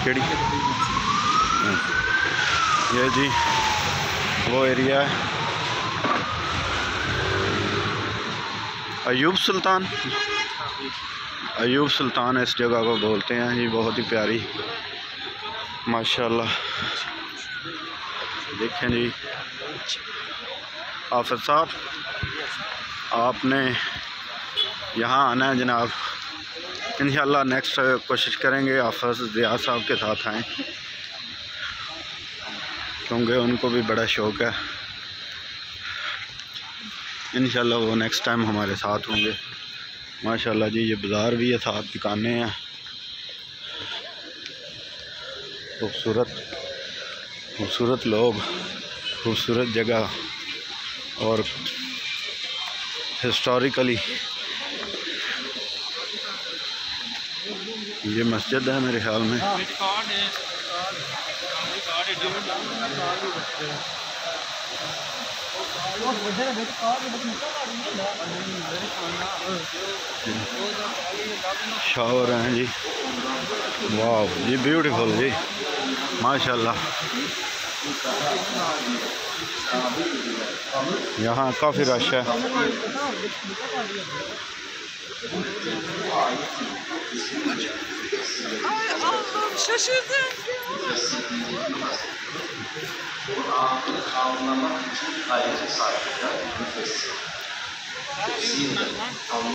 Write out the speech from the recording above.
केड़ी ये जी वो एरिया है अयूब सुल्तान। अयूब सुल्तान इस जगह को बोलते हैं जी। बहुत ही प्यारी माशाल्लाह। देखें जी हाफिज साहब, आपने यहाँ आना है जनाब। इंशाल्लाह नेक्स्ट कोशिश करेंगे हाफिज ज़िया साहब के साथ आएँ, क्योंकि उनको भी बड़ा शौक़ है। इंशाल्लाह वो नेक्स्ट टाइम हमारे साथ होंगे। माशाल्लाह जी ये बाज़ार भी है, साथ दुकानें हैं। खूबसूरत लोग, खूबसूरत जगह और हिस्टोरिकली ये मस्जिद है मेरे ख्याल में। शावर हैं जी। वाह जी ब्यूटीफुल जी माशाल्लाह। यहाँ काफ़ी रश है।